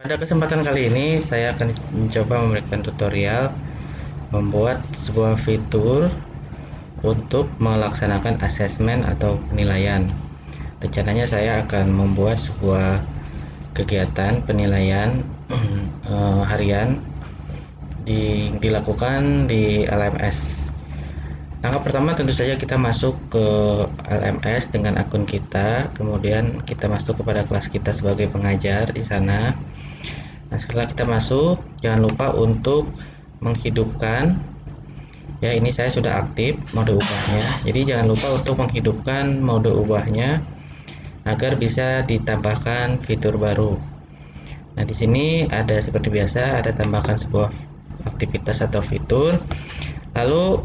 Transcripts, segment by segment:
Pada kesempatan kali ini saya akan mencoba memberikan tutorial membuat sebuah fitur untuk melaksanakan asesmen atau penilaian. Rencananya saya akan membuat sebuah kegiatan penilaian harian dilakukan di LMS. Langkah pertama tentu saja kita masuk ke LMS dengan akun kita, kemudian kita masuk kepada kelas kita sebagai pengajar di sana. Nah, setelah kita masuk, jangan lupa untuk menghidupkan, ya ini saya sudah aktif mode ubahnya. Jadi jangan lupa untuk menghidupkan mode ubahnya agar bisa ditambahkan fitur baru. Nah, di sini ada seperti biasa, ada tambahkan sebuah aktivitas atau fitur. Lalu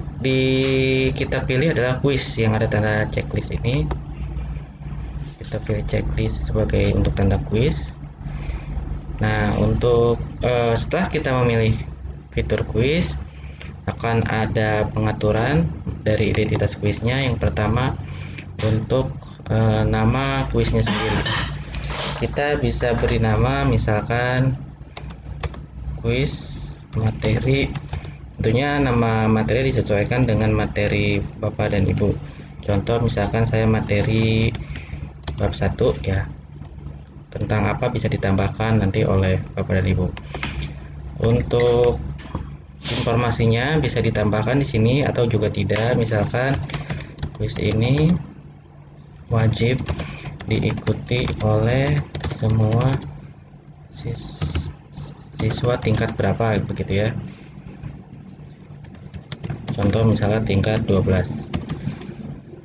kita pilih adalah quiz yang ada tanda checklist ini. Kita pilih checklist sebagai untuk tanda quiz. Nah, untuk setelah kita memilih fitur quiz, akan ada pengaturan dari identitas kuisnya. Yang pertama, untuk nama kuisnya sendiri. Kita bisa beri nama misalkan kuis materi. Tentunya nama materi disesuaikan dengan materi Bapak dan Ibu. Contoh misalkan saya materi bab 1 ya. Tentang apa bisa ditambahkan nanti oleh Bapak dan Ibu. Untuk informasinya bisa ditambahkan di sini atau juga tidak. Misalkan kuis ini wajib diikuti oleh semua siswa tingkat berapa begitu ya. Contoh misalnya tingkat 12.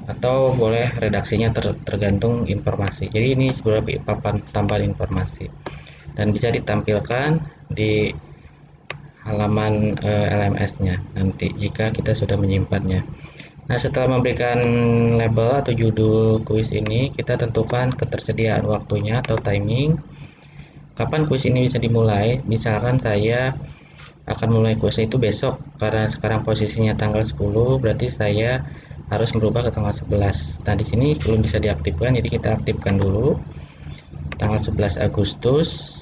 Atau boleh redaksinya tergantung informasi. Jadi ini sebenarnya papan tambahan informasi dan bisa ditampilkan di halaman LMS-nya nanti jika kita sudah menyimpannya. Nah, setelah memberikan label atau judul kuis ini, kita tentukan ketersediaan waktunya atau timing. Kapan kuis ini bisa dimulai? Misalkan saya akan mulai kuisnya itu besok, karena sekarang posisinya tanggal 10, berarti saya harus merubah ke tanggal 11. Nah, di sini belum bisa diaktifkan, jadi kita aktifkan dulu. Tanggal 11 Agustus.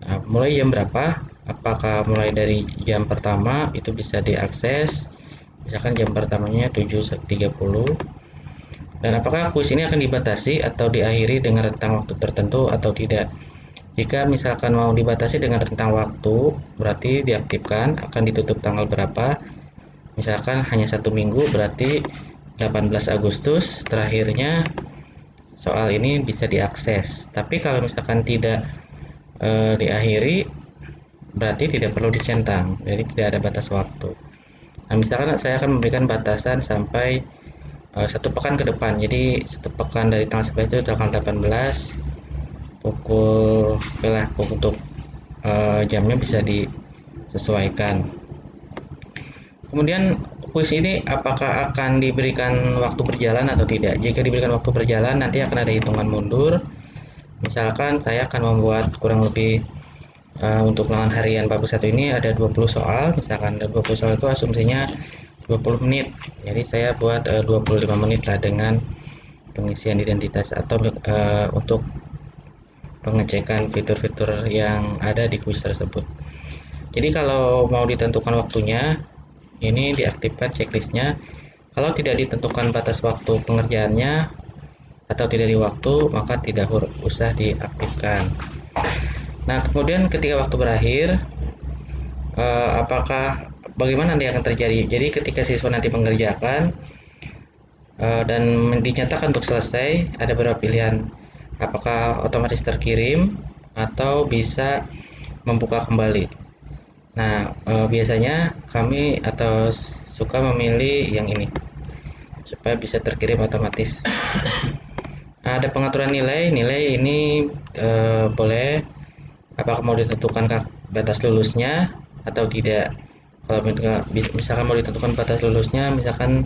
Nah, mulai jam berapa? Apakah mulai dari jam pertama itu bisa diakses? Misalkan jam pertamanya 7.30. Dan apakah kuis ini akan dibatasi atau diakhiri dengan rentang waktu tertentu atau tidak? Jika misalkan mau dibatasi dengan rentang waktu, berarti diaktifkan akan ditutup tanggal berapa. Misalkan hanya 1 minggu, berarti 18 Agustus terakhirnya soal ini bisa diakses. Tapi kalau misalkan tidak diakhiri, berarti tidak perlu dicentang, jadi tidak ada batas waktu. Nah, misalkan saya akan memberikan batasan sampai 1 pekan ke depan. Jadi 1 pekan dari tanggal 11 itu tanggal 18 pukul lah untuk jamnya bisa disesuaikan. Kemudian kuis ini apakah akan diberikan waktu berjalan atau tidak? Jika diberikan waktu berjalan nanti akan ada hitungan mundur. Misalkan saya akan membuat kurang lebih untuk ulangan harian bab 1 ini ada 20 soal. Misalkan ada 20 soal itu asumsinya 20 menit. Jadi saya buat 25 menit lah dengan pengisian identitas atau untuk pengecekan fitur-fitur yang ada di kuis tersebut. Jadi kalau mau ditentukan waktunya, ini diaktifkan checklistnya. Kalau tidak ditentukan batas waktu pengerjaannya atau tidak di waktu, maka tidak usah diaktifkan. Nah, kemudian ketika waktu berakhir, apakah bagaimana nanti akan terjadi? Jadi ketika siswa nanti mengerjakan dan dinyatakan untuk selesai, ada beberapa pilihan. Apakah otomatis terkirim atau bisa membuka kembali. Nah, biasanya kami atau suka memilih yang ini supaya bisa terkirim otomatis. Nah, ada pengaturan nilai. Nilai ini boleh apakah mau ditentukan batas lulusnya atau tidak. Kalau misalkan mau ditentukan batas lulusnya, misalkan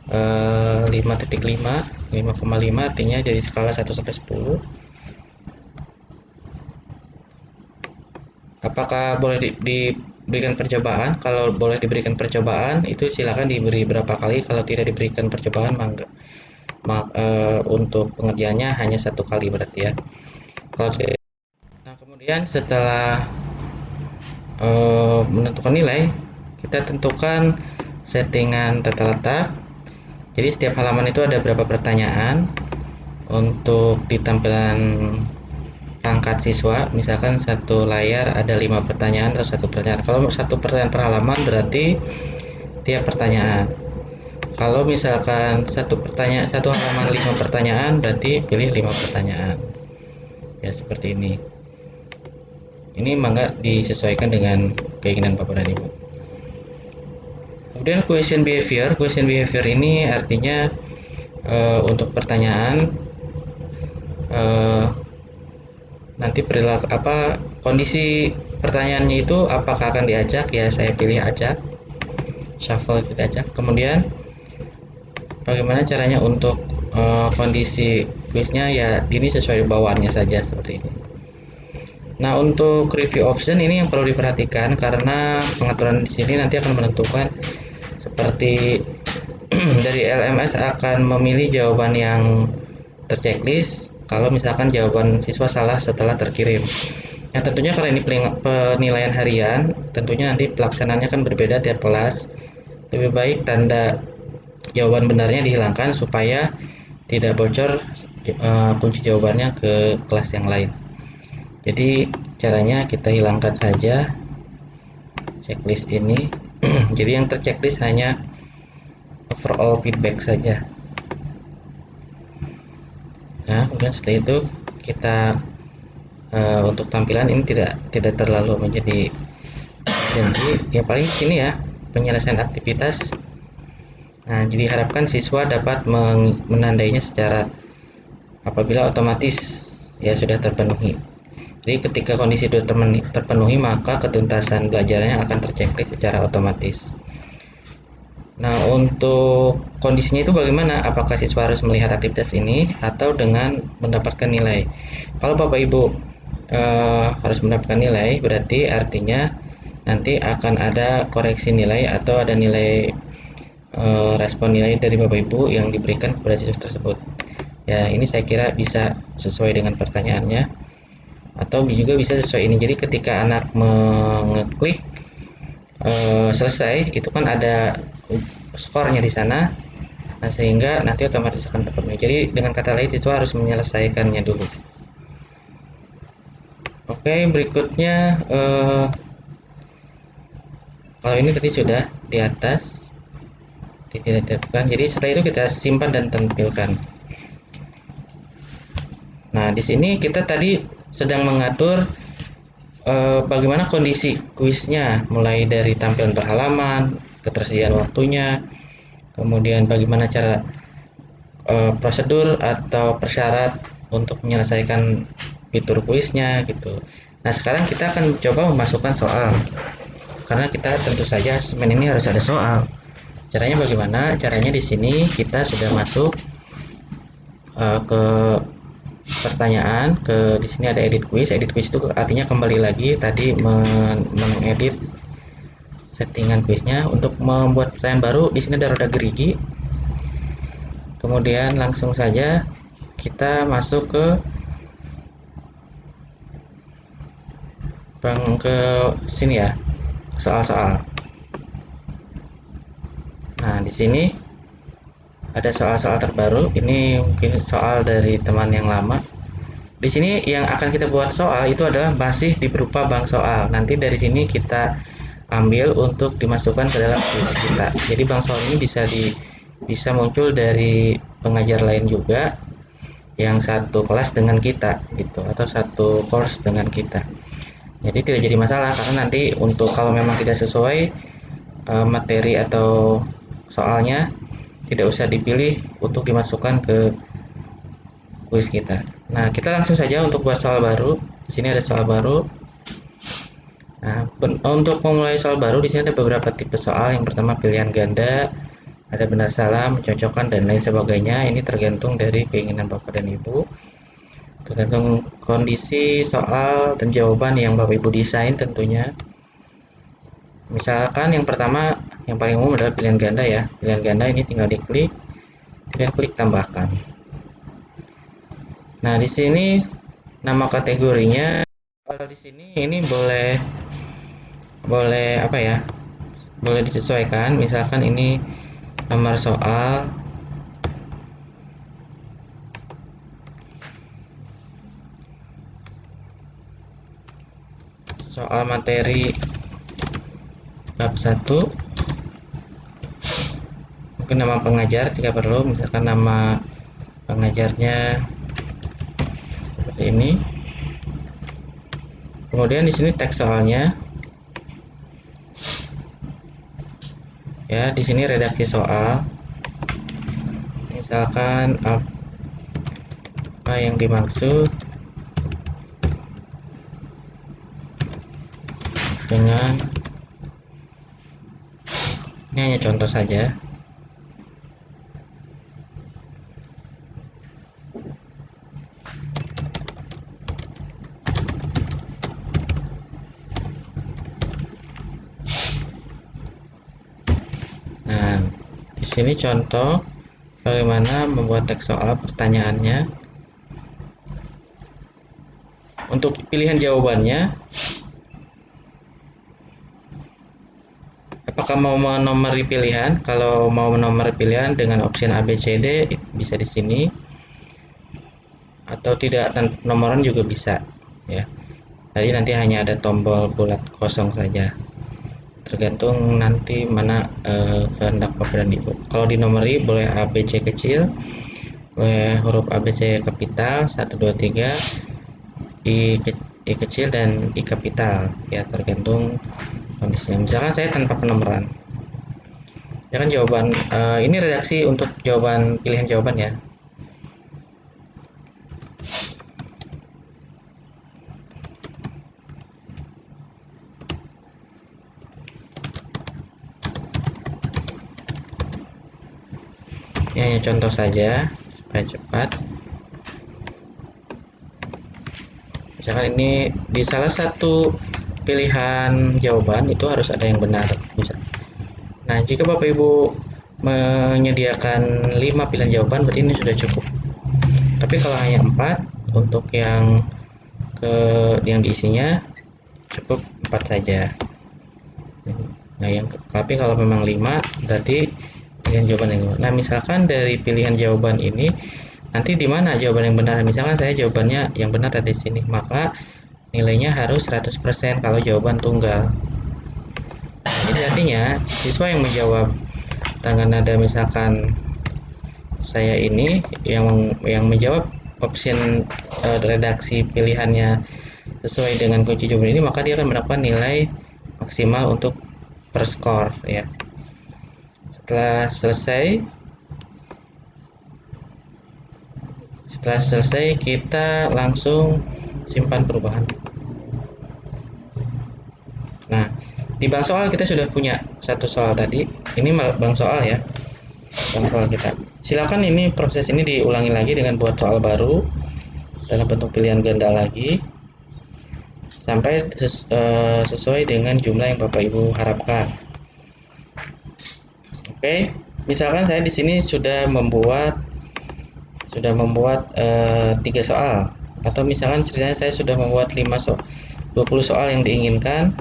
5.5, 5,5 artinya dari skala 1 sampai 10. Apakah boleh diberikan percobaan? Kalau boleh diberikan percobaan, itu silakan diberi berapa kali. Kalau tidak diberikan percobaan, maka untuk pengerjaannya hanya 1 kali berarti ya. Kalau Kemudian setelah menentukan nilai, kita tentukan settingan tata letak. Jadi setiap halaman itu ada berapa pertanyaan. Untuk di tampilan pangkat siswa, misalkan satu layar ada 5 pertanyaan atau satu pertanyaan. Kalau satu pertanyaan per halaman berarti tiap pertanyaan. Kalau misalkan satu halaman 5 pertanyaan berarti pilih 5 pertanyaan. Ya seperti ini. Ini mangga disesuaikan dengan keinginan Bapak dan Ibu. Kemudian question behavior ini artinya untuk pertanyaan nanti perilaku kondisi pertanyaannya itu apakah akan diajak, ya saya pilih ajak, shuffle itu diajak. Kemudian bagaimana caranya untuk kondisi kuisnya, ya ini sesuai bawaannya saja seperti ini. Nah, untuk review option ini yang perlu diperhatikan karena pengaturan di sini nanti akan menentukan seperti dari LMS akan memilih jawaban yang terchecklist kalau misalkan jawaban siswa salah setelah terkirim. Yang tentunya karena ini penilaian harian, tentunya nanti pelaksanaannya kan berbeda tiap kelas. Lebih baik tanda jawaban benarnya dihilangkan supaya tidak bocor kunci jawabannya ke kelas yang lain. Jadi caranya kita hilangkan saja checklist ini. Jadi yang terchecklist hanya overall feedback saja. Nah, kemudian setelah itu kita untuk tampilan ini tidak terlalu menjadi janji, ya paling sini ya penyelesaian aktivitas. Nah, jadi harapkan siswa dapat menandainya secara apabila otomatis ya sudah terpenuhi. Jadi ketika kondisi sudah terpenuhi, maka ketuntasan belajarnya akan terchecklist secara otomatis. Nah, untuk kondisinya itu bagaimana? Apakah siswa harus melihat aktivitas ini atau dengan mendapatkan nilai? Kalau Bapak Ibu harus mendapatkan nilai, berarti artinya nanti akan ada koreksi nilai atau ada nilai respon nilai dari Bapak Ibu yang diberikan kepada siswa tersebut. Ya, ini saya kira bisa sesuai dengan pertanyaannya atau juga bisa sesuai ini. Jadi ketika anak mengeklik selesai, itu kan ada skornya di sana. Nah, sehingga nanti otomatis akan terpenuhi. Jadi dengan kata lain siswa harus menyelesaikannya dulu. Oke, berikutnya kalau ini tadi sudah di atas ditetapkan. Jadi setelah itu kita simpan dan tampilkan. Nah, di sini kita tadi sedang mengatur bagaimana kondisi kuisnya, mulai dari tampilan per halaman, ketersediaan waktunya, kemudian bagaimana cara prosedur atau persyarat untuk menyelesaikan fitur kuisnya gitu. Nah, sekarang kita akan coba memasukkan soal. Karena kita tentu saja asesmen ini harus ada soal. Caranya bagaimana? Caranya di sini kita sudah masuk ke pertanyaan, di sini ada edit quiz. Edit quiz itu artinya kembali lagi tadi mengedit settingan kuisnya. Untuk membuat pertanyaan baru, di sini ada roda gerigi. Kemudian langsung saja kita masuk ke sini ya, soal-soal. Nah, di sini ada soal-soal terbaru. Ini mungkin soal dari teman yang lama. Di sini yang akan kita buat soal itu adalah masih di berupa bank soal. Nanti dari sini kita ambil untuk dimasukkan ke dalam quiz kita. Jadi bank soal ini bisa muncul dari pengajar lain juga yang satu kelas dengan kita gitu, atau satu course dengan kita. Jadi tidak jadi masalah karena nanti untuk kalau memang tidak sesuai materi atau soalnya, tidak usah dipilih untuk dimasukkan ke kuis kita. Nah, kita langsung saja untuk buat soal baru. Di sini ada soal baru. Nah, untuk memulai soal baru di sini ada beberapa tipe soal. Yang pertama pilihan ganda, ada benar salah, mencocokkan dan lain sebagainya. Ini tergantung dari keinginan Bapak dan Ibu. Tergantung kondisi soal dan jawaban yang Bapak Ibu desain tentunya. Misalkan yang pertama yang paling umum adalah pilihan ganda ya. Pilihan ganda ini tinggal diklik dan klik tambahkan. Nah, di sini nama kategorinya Kalau di sini ini boleh boleh apa ya? Boleh disesuaikan. Misalkan ini nomor soal materi bab 1, mungkin nama pengajar jika perlu, misalkan nama pengajarnya seperti ini. Kemudian di sini teks soalnya, ya di sini redaksi soal, misalkan apa yang dimaksud dengan, ini hanya contoh saja. Nah, di sini contoh bagaimana membuat teks soal pertanyaannya. Untuk pilihan jawabannya, apakah mau menomori pilihan? Kalau mau menomori pilihan dengan option A, B, C, D bisa di sini, atau tidak nomoran juga bisa, ya. Jadi nanti hanya ada tombol bulat kosong saja. Tergantung nanti mana kehendak Bapak dan Ibu. Kalau di nomori boleh A, B, C kecil, boleh huruf A, B, C kapital 1, 2, 3, I kecil dan I kapital, ya tergantung kondisinya. Misalkan saya tanpa penomoran, ya kan jawaban ini redaksi untuk jawaban pilihan jawaban ya. Ini hanya contoh saja supaya cepat. Misalkan ini di salah satu pilihan jawaban itu harus ada yang benar. Bisa. Nah, jika Bapak Ibu menyediakan 5 pilihan jawaban berarti ini sudah cukup. Tapi kalau hanya 4 untuk yang diisinya cukup 4 saja. Nah, tapi kalau memang 5 berarti pilihan jawaban yang benar. Nah, misalkan dari pilihan jawaban ini nanti di mana jawaban yang benar? Misalkan saya jawabannya yang benar ada di sini, maka nilainya harus 100% kalau jawaban tunggal. Jadi artinya siswa yang menjawab dengan nada misalkan saya ini yang menjawab option redaksi pilihannya sesuai dengan kunci jawaban ini, maka dia akan mendapatkan nilai maksimal untuk per skor ya. Setelah selesai kita langsung simpan perubahan. Nah, di bank soal kita sudah punya satu soal tadi. Ini bank soal ya. Bank soal kita. Silakan ini proses ini diulangi lagi dengan buat soal baru dalam bentuk pilihan ganda lagi sampai sesuai dengan jumlah yang Bapak Ibu harapkan. Oke, misalkan saya di sini sudah membuat 3 soal, atau misalkan ceritanya saya sudah membuat 20 soal yang diinginkan.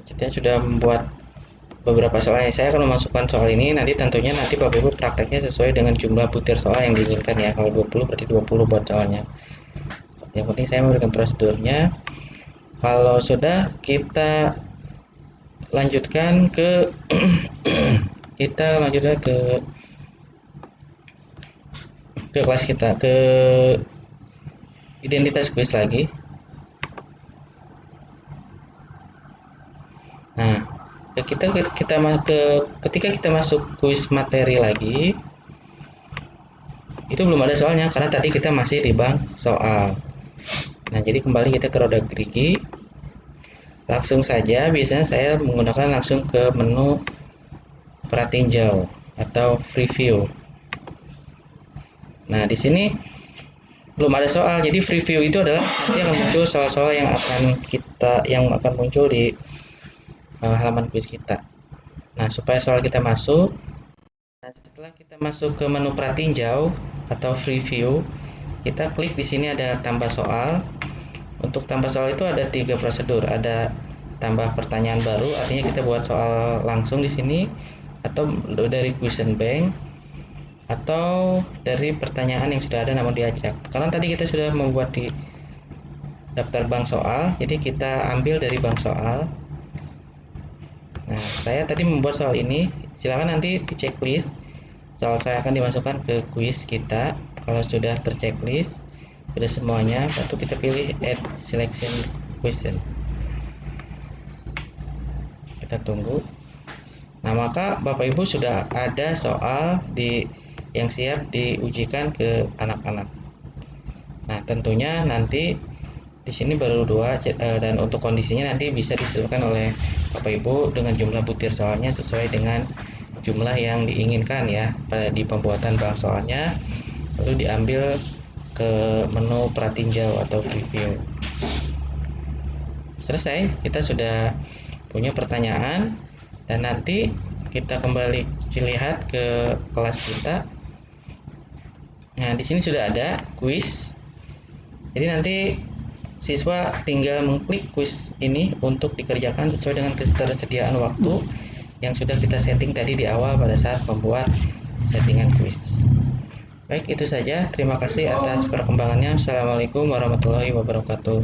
Ceritanya sudah membuat beberapa soal yang saya akan memasukkan soal ini, nanti tentunya Bapak Ibu prakteknya sesuai dengan jumlah butir soal yang diinginkan ya. Kalau 20 berarti 20 buat soalnya. Yang penting saya memberikan prosedurnya. Kalau sudah, kita lanjutkan ke kelas kita, ke identitas kuis lagi. Nah, ketika kita masuk kuis materi lagi, itu belum ada soalnya karena tadi kita masih di bank soal. Nah, jadi kembali kita ke roda gerigi. Langsung saja, biasanya saya menggunakan langsung ke menu pratinjau atau preview. Nah, di sini belum ada soal, jadi preview itu adalah nanti akan muncul soal-soal yang akan muncul di halaman quiz kita. Nah, supaya soal kita masuk, Nah, setelah kita masuk ke menu pratinjau atau free view, kita klik di sini ada tambah soal. Untuk tambah soal itu ada 3 prosedur. Ada tambah pertanyaan baru, artinya kita buat soal langsung di sini, atau dari question bank, atau dari pertanyaan yang sudah ada namun diacak. Karena tadi kita sudah membuat di daftar bank soal, jadi kita ambil dari bank soal. Nah, saya tadi membuat soal ini, silakan nanti di checklist. Soal saya akan dimasukkan ke quiz kita. Kalau sudah terchecklist, sudah semuanya, baru kita pilih add selection question. Kita tunggu. Nah, maka Bapak Ibu sudah ada soal yang siap diujikan ke anak-anak. Nah, tentunya nanti di sini baru 2 dan untuk kondisinya nanti bisa disesuaikan oleh Bapak Ibu dengan jumlah butir soalnya sesuai dengan jumlah yang diinginkan ya pada di pembuatan bank soalnya, lalu diambil ke menu pratinjau atau preview. Selesai, kita sudah punya pertanyaan dan nanti kita kembali lihat ke kelas kita. Nah, di sini sudah ada quiz. Jadi nanti siswa tinggal mengklik quiz ini untuk dikerjakan sesuai dengan ketersediaan waktu yang sudah kita setting tadi di awal pada saat membuat settingan quiz. Baik, itu saja. Terima kasih atas perkembangannya. Assalamualaikum warahmatullahi wabarakatuh.